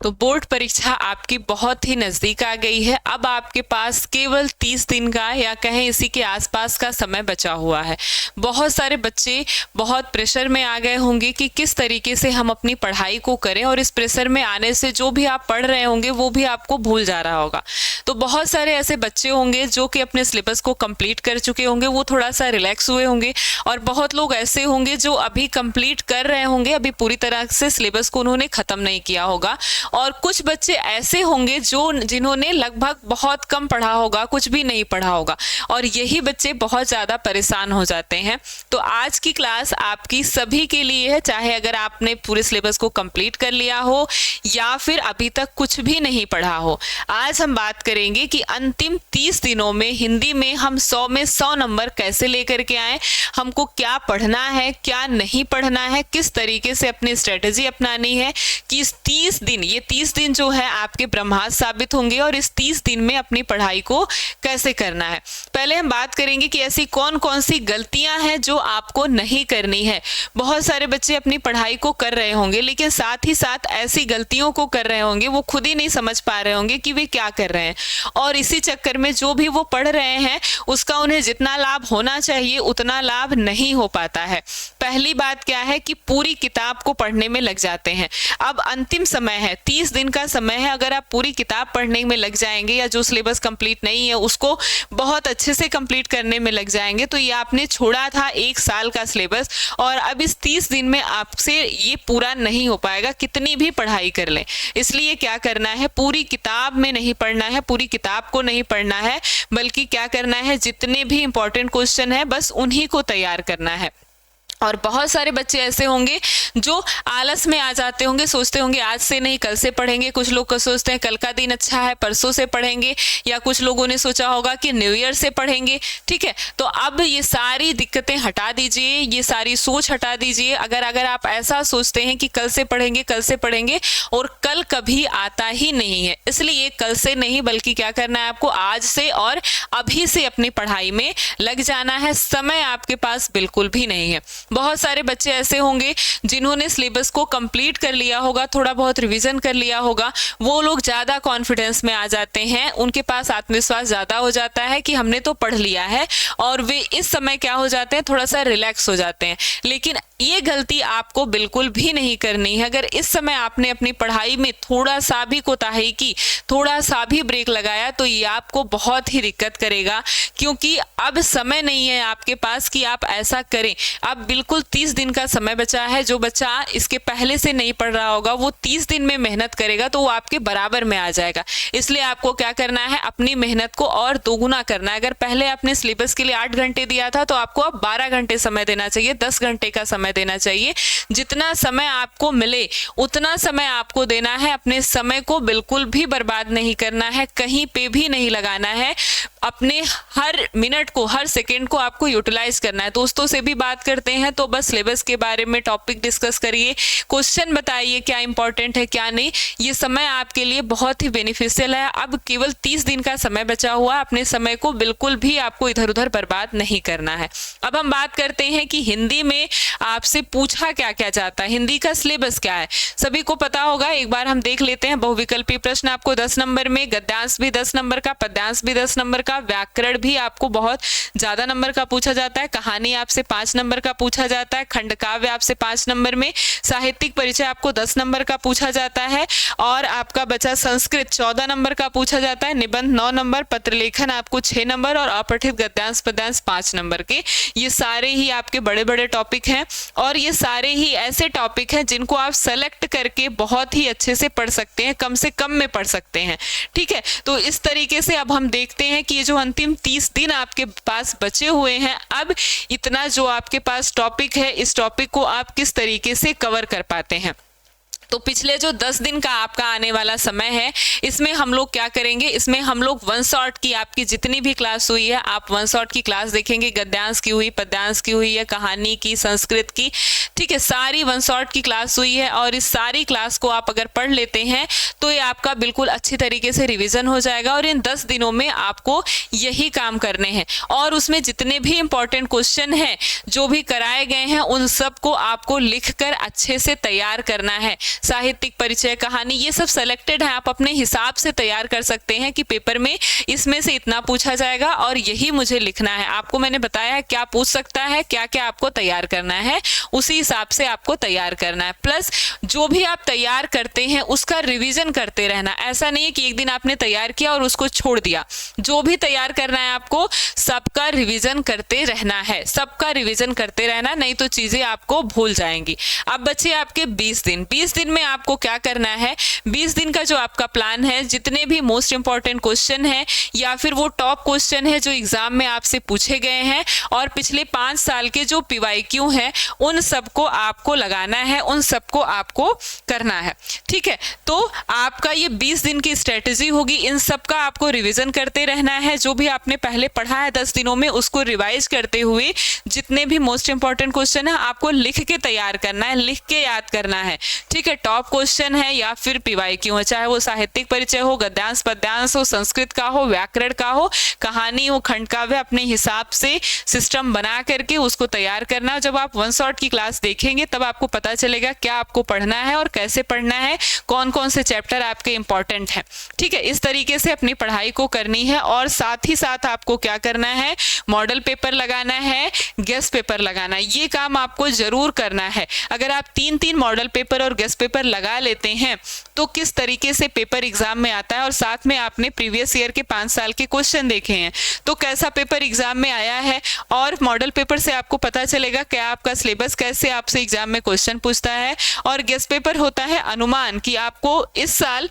तो बोर्ड परीक्षा आपकी बहुत ही नज़दीक आ गई है। अब आपके पास केवल 30 दिन का या कहें इसी के आसपास का समय बचा हुआ है। बहुत सारे बच्चे बहुत प्रेशर में आ गए होंगे कि किस तरीके से हम अपनी पढ़ाई को करें, और इस प्रेशर में आने से जो भी आप पढ़ रहे होंगे वो भी आपको भूल जा रहा होगा। तो बहुत सारे ऐसे बच्चे होंगे जो कि अपने सिलेबस को कंप्लीट कर चुके होंगे, वो थोड़ा सा रिलैक्स हुए होंगे, और बहुत लोग ऐसे होंगे जो अभी कंप्लीट कर रहे होंगे, अभी पूरी तरह से सिलेबस को उन्होंने ख़त्म नहीं किया होगा। और कुछ बच्चे ऐसे होंगे जिन्होंने लगभग बहुत कम पढ़ा होगा, कुछ भी नहीं पढ़ा होगा, और यही बच्चे बहुत ज़्यादा परेशान हो जाते हैं। तो आज की क्लास आपकी सभी के लिए है, चाहे अगर आपने पूरे सिलेबस को कंप्लीट कर लिया हो या फिर अभी तक कुछ भी नहीं पढ़ा हो। आज हम बात करेंगे कि अंतिम 30 दिनों में हिंदी में हम 100 में 100 नंबर कैसे लेकर के आए, हमको क्या पढ़ना है, क्या नहीं पढ़ना है, किस तरीके से अपनी स्ट्रेटेजी अपनानी है कि इस 30 दिन, ये 30 दिन जो है आपके ब्रह्मास्त्र साबित होंगे, और इस 30 दिन में अपनी पढ़ाई को कैसे करना है। पहले हम बात करेंगे कि ऐसी कौन कौन सी गलतियां हैं जो आपको नहीं करनी है। बहुत सारे बच्चे अपनी पढ़ाई को कर रहे होंगे, लेकिन साथ ही साथ ऐसी गलतियों को कर रहे होंगे, वो खुद ही नहीं समझ पा रहे होंगे कि वे क्या कर रहे हैं, और इसी चक्कर में जो भी वो पढ़ रहे हैं उसका उन्हें जितना लाभ होना चाहिए उतना लाभ नहीं हो पाता है। पहली बात क्या है कि पूरी किताब को पढ़ने में लग जाते हैं। अब अंतिम समय है, 30 दिन का समय है, अगर आप पूरी किताब पढ़ने में लग जाएंगे या जो सिलेबस कंप्लीट नहीं है उसको बहुत अच्छे से कंप्लीट करने में लग जाएंगे, तो ये आपने छोड़ा था 1 साल का सिलेबस, और अब इस 30 दिन में आपसे ये पूरा नहीं हो पाएगा कितनी भी पढ़ाई कर लें। इसलिए क्या करना है, पूरी किताब में नहीं पढ़ना है, पूरी किताब को नहीं पढ़ना है, बल्कि क्या करना है, जितने भी इंपॉर्टेंट क्वेश्चन है बस उन्हीं को तैयार करना है। और बहुत सारे बच्चे ऐसे होंगे जो आलस में आ जाते होंगे, सोचते होंगे आज से नहीं कल से पढ़ेंगे, कुछ लोग को सोचते हैं कल का दिन अच्छा है परसों से पढ़ेंगे, या कुछ लोगों ने सोचा होगा कि न्यू ईयर से पढ़ेंगे। ठीक है, तो अब ये सारी दिक्कतें हटा दीजिए, ये सारी सोच हटा दीजिए। अगर आप ऐसा सोचते हैं कि कल से पढ़ेंगे कल से पढ़ेंगे, और कल कभी आता ही नहीं है, इसलिए कल से नहीं बल्कि क्या करना है, आपको आज से और अभी से अपनी पढ़ाई में लग जाना है। समय आपके पास बिल्कुल भी नहीं है। बहुत सारे बच्चे ऐसे होंगे जिन्होंने सिलेबस को कंप्लीट कर लिया होगा, थोड़ा बहुत रिवीजन कर लिया होगा, वो लोग ज़्यादा कॉन्फिडेंस में आ जाते हैं, उनके पास आत्मविश्वास ज़्यादा हो जाता है कि हमने तो पढ़ लिया है, और वे इस समय क्या हो जाते हैं, थोड़ा सा रिलैक्स हो जाते हैं। लेकिन ये गलती आपको बिल्कुल भी नहीं करनी है। अगर इस समय आपने अपनी पढ़ाई में थोड़ा सा भी कोताही की, थोड़ा सा भी ब्रेक लगाया, तो ये आपको बहुत ही दिक्कत करेगा, क्योंकि अब समय नहीं है आपके पास कि आप ऐसा करें। अब बिल्कुल 30 दिन का समय बचा है। जो बच्चा इसके पहले से नहीं पढ़ रहा होगा वो 30 दिन में मेहनत करेगा तो वो आपके बराबर में आ जाएगा। इसलिए आपको क्या करना है, अपनी मेहनत को और दोगुना करना है। अगर पहले आपने सिलेबस के लिए 8 घंटे दिया था तो आपको अब 12 घंटे समय देना चाहिए, 10 घंटे का समय देना चाहिए। जितना समय आपको मिले उतना समय आपको देना है। अपने समय को बिल्कुल भी बर्बाद नहीं करना है, कहीं पे भी नहीं लगाना है। अपने हर मिनट को, हर सेकंड को आपको यूटिलाइज करना है। दोस्तों से भी बात करते हैं तो बस सिलेबस के बारे में टॉपिक डिस्कस करिए, क्वेश्चन बताइए क्या इंपॉर्टेंट है क्या नहीं। ये समय आपके लिए बहुत ही बेनिफिशियल है। अब केवल 30 दिन का समय बचा हुआ, अपने समय को बिल्कुल भी आपको इधर उधर बर्बाद नहीं करना है। अब हम बात करते हैं कि हिंदी में आपसे पूछा क्या क्या जाता है, हिंदी का सिलेबस क्या है। सभी को पता होगा, एक बार हम देख लेते हैं। बहुविकल्पी प्रश्न आपको 10 नंबर में, गद्यांश भी 10 नंबर का, पद्यांश भी 10 नंबर का, व्याकरण भी आपको बहुत ज्यादा नंबर का पूछा जाता है, कहानी आपसे 5 नंबर का पूछा जाता है, खंडकाव्य आपसे 5 नंबर में, साहित्यिक परिचय आपको 10 नंबर का पूछा जाता है, और आपका बचा संस्कृत 14 नंबर का पूछा जाता है, निबंध 9 नंबर, पत्रलेखन आपको 6 नंबर, और अपठित गद्यांश पद्यांश 5 नंबर के। ये सारे ही आपके बड़े बड़े टॉपिक हैं, और ये सारे ही ऐसे टॉपिक हैं जिनको आप सेलेक्ट करके बहुत ही अच्छे से पढ़ सकते हैं, कम से कम में पढ़ सकते हैं। ठीक है, तो इस तरीके से अब हम देखते हैं कि ये जो अंतिम 30 दिन आपके पास बचे हुए हैं, अब इतना जो आपके पास टॉपिक है, इस टॉपिक को आप किस तरीके से कवर कर पाते हैं। तो पिछले जो 10 दिन का आपका आने वाला समय है, इसमें हम लोग क्या करेंगे, इसमें हम लोग वन शॉट की आपकी जितनी भी क्लास हुई है, आप वन शॉट की क्लास देखेंगे। गद्यांश की हुई, पद्यांश की हुई है, कहानी की, संस्कृत की, ठीक है, सारी वन शॉट की क्लास हुई है। और इस सारी क्लास को आप अगर पढ़ लेते हैं तो ये आपका बिल्कुल अच्छी तरीके से रिविजन हो जाएगा। और इन 10 दिनों में आपको यही काम करने हैं, और उसमें जितने भी इंपॉर्टेंट क्वेश्चन हैं जो भी कराए गए हैं उन सब को आपको लिख कर अच्छे से तैयार करना है। साहित्यिक परिचय, कहानी, ये सब सेलेक्टेड है, आप अपने हिसाब से तैयार कर सकते हैं कि पेपर में इसमें से इतना पूछा जाएगा और यही मुझे लिखना है। आपको मैंने बताया है क्या पूछ सकता है, क्या क्या आपको तैयार करना है, उसी हिसाब से आपको तैयार करना है। प्लस जो भी आप तैयार करते हैं उसका रिवीजन करते रहना। ऐसा नहीं है कि एक दिन आपने तैयार किया और उसको छोड़ दिया। जो भी तैयार करना है आपको सबका रिवीजन करते रहना है, सबका रिवीजन करते रहना, नहीं तो चीजें आपको भूल जाएंगी। अब बचे आपके 20 दिन। 20 दिन में आपको क्या करना है, 20 दिन का जो आपका प्लान है, जितने भी मोस्ट इंपॉर्टेंट क्वेश्चन है या फिर वो टॉप क्वेश्चन है जो एग्जाम में आपसे पूछे गए हैं और पिछले 5 साल के जो PYQ हैं उन सबको आपको लगाना है, उन सबको आपको करना है। ठीक है, तो आपका ये 20 दिन की स्ट्रेटेजी होगी। इन सब का आपको रिवीजन करते रहना है। जो भी आपने पहले पढ़ा है 10 दिनों में उसको रिवाइज करते हुए जितने भी मोस्ट इंपॉर्टेंट क्वेश्चन है आपको लिख के तैयार करना है, लिख के याद करना है। ठीक है, टॉप क्वेश्चन है या फिर PYQ है, चाहे वो साहित्यिक परिचय हो, गद्यांश पद्यांश हो, संस्कृत का हो, व्याकरण का हो, कहानी हो, खंड काव्य, अपने हिसाब से सिस्टम बना करके उसको तैयार करना। जब आप वन शॉट की क्लास देखेंगे तब आपको पता चलेगा क्या आपको पढ़ना है और कैसे पढ़ना है, कौन कौन से चैप्टर आपके इंपॉर्टेंट हैं। ठीक है, इस तरीके से अपनी पढ़ाई को करनी है और साथ ही साथ आपको क्या करना है, मॉडल पेपर लगाना है, गेस्ट पेपर लगाना है। ये काम आपको जरूर करना है। अगर आप 3-3 मॉडल पेपर और गेस्ट पेपर लगा लेते हैं तो किस तरीके से पेपर एग्जाम में आता है और साथ में आपने प्रीवियस ईयर के 5 साल के क्वेश्चन देखे हैं तो कैसा पेपर एग्जाम में आया है, और मॉडल पेपर से आपको पता चलेगा क्या आपका सिलेबस कैसे आपसे एग्जाम में क्वेश्चन पूछता है। और गेस्ट पेपर होता है अनुमान कि आपको इस साल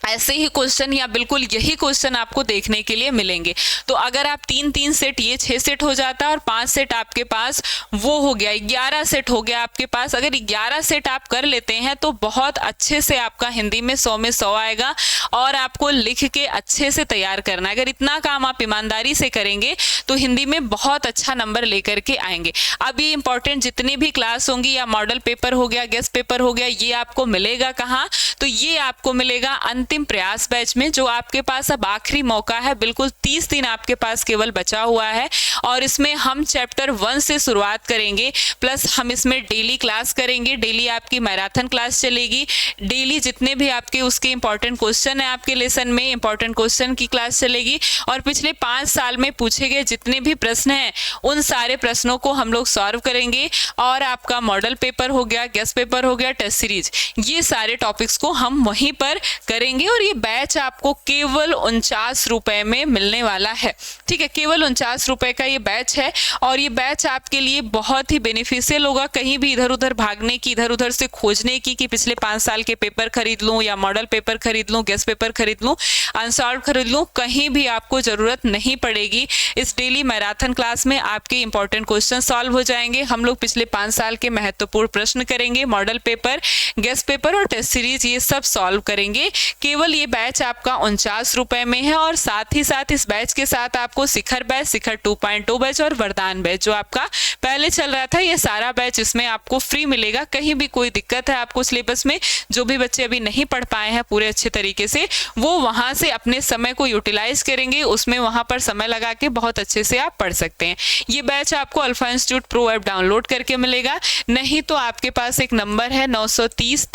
ऐसे ही क्वेश्चन या बिल्कुल यही क्वेश्चन आपको देखने के लिए मिलेंगे। तो अगर आप 3-3 सेट, ये 6 सेट हो जाता है और 5 सेट आपके पास वो हो गया, 11 सेट हो गया आपके पास। अगर 11 सेट आप कर लेते हैं तो बहुत अच्छे से आपका हिंदी में 100 में 100 आएगा और आपको लिख के अच्छे से तैयार करना है। अगर इतना काम आप ईमानदारी से करेंगे तो हिंदी में बहुत अच्छा नंबर लेकर के आएंगे। अब ये इंपॉर्टेंट जितनी भी क्लास होंगी या मॉडल पेपर हो गया, गेस्ट पेपर हो गया, ये आपको मिलेगा कहाँ, तो ये आपको मिलेगा अंतिम प्रयास बैच में, जो आपके पास अब आखिरी मौका है। बिल्कुल 30 दिन आपके पास केवल बचा हुआ है और इसमें हम चैप्टर 1 से शुरुआत करेंगे। प्लस हम इसमें डेली क्लास करेंगे, डेली आपकी मैराथन क्लास चलेगी, डेली जितने भी आपके उसके इंपॉर्टेंट क्वेश्चन है आपके लेसन में इंपॉर्टेंट क्वेश्चन की क्लास चलेगी और पिछले 5 साल में पूछे गए जितने भी प्रश्न हैं उन सारे प्रश्नों को हम लोग सॉल्व करेंगे। और आपका मॉडल पेपर हो गया, गेस्ट पेपर हो गया, टेस्ट सीरीज, ये सारे टॉपिक्स को हम वहीं पर करेंगे। और ये बैच आपको केवल 49 रुपए में मिलने वाला है। ठीक है, केवल 49 रुपए का ये बैच है और ये बैच आपके लिए बहुत ही बेनिफिशियल होगा। कहीं भी इधर उधर भागने की, इधर उधर से खोजने की कि पिछले 5 साल के पेपर खरीद लूं या मॉडल पेपर खरीद लूं, गेस्ट पेपर खरीद लूं, अनसॉल्व खरीद लूं, कहीं भी आपको जरूरत नहीं पड़ेगी। इस डेली मैराथन क्लास में आपके इंपॉर्टेंट क्वेश्चन सॉल्व हो जाएंगे। हम लोग पिछले 5 साल के महत्वपूर्ण प्रश्न करेंगे, मॉडल पेपर, गेस्ट पेपर और टेस्ट सीरीज, ये सब सॉल्व करेंगे। केवल ये बैच आपका 49 रुपए में है और साथ ही साथ इस बैच के साथ आपको शिखर बैच, शिखर 2.2 बैच और वरदान बैच जो आपका पहले चल रहा था, ये सारा बैच इसमें आपको फ्री मिलेगा। कहीं भी कोई दिक्कत है आपको सिलेबस में, जो भी बच्चे अभी नहीं पढ़ पाए हैं पूरे अच्छे तरीके से, वो वहां से अपने समय को यूटिलाइज करेंगे, उसमें वहां पर समय लगा के बहुत अच्छे से आप पढ़ सकते हैं। ये बैच आपको alpha institute pro app download करके मिलेगा, नहीं तो आपके पास एक नंबर है 930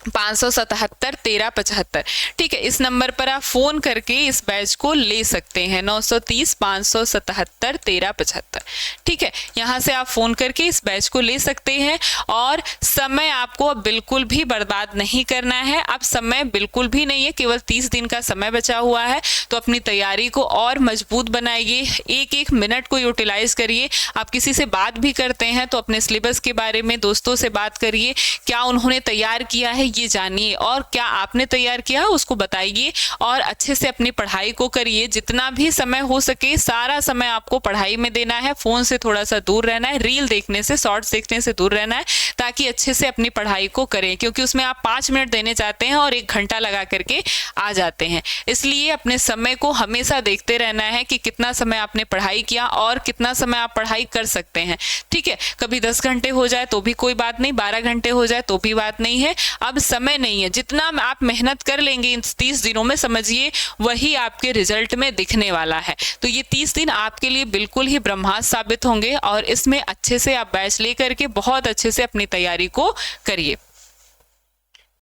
577 1375। ठीक है, इस नंबर पर आप फोन करके इस बैच को ले सकते हैं, 930 577 1375। ठीक है, यहाँ से आप फोन करके इस बैच को ले सकते हैं और समय आपको अब बिल्कुल भी बर्बाद नहीं करना है। अब समय बिल्कुल भी नहीं है, केवल 30 दिन का समय बचा हुआ है, तो अपनी तैयारी को और मजबूत बनाइए, एक एक मिनट को यूटिलाइज करिए। आप किसी से बात भी करते हैं तो अपने सिलेबस के बारे में दोस्तों से बात करिए, क्या उन्होंने तैयार किया है ये जानिए और क्या आपने तैयार किया उसको बताइए और अच्छे से अपनी पढ़ाई को करिए। जितना भी समय हो सके सारा समय आपको पढ़ाई में देना है, फोन से थोड़ा सा दूर रहना है, रील देखने से, शॉर्ट्स देखने से दूर रहना है, ताकि अच्छे से अपनी पढ़ाई को करें, क्योंकि उसमें आप 5 मिनट देने जाते हैं और 1 घंटा लगा करके आ जाते हैं। इसलिए अपने समय को हमेशा देखते रहना है कि कितना समय आपने पढ़ाई किया और कितना समय आप पढ़ाई कर सकते हैं। ठीक है, कभी 10 घंटे हो जाए तो भी कोई बात नहीं, 12 घंटे हो जाए तो भी बात नहीं है। अब समय नहीं है, जितना आप मेहनत कर लेंगे इन 30 दिनों में, समझिए वही आपके रिजल्ट में दिखने वाला है। तो ये 30 दिन आपके लिए बिल्कुल ही ब्रह्मास्त्र साबित होंगे और इसमें अच्छे से आप बैच लेकर के बहुत अच्छे से अपनी तैयारी को करिए।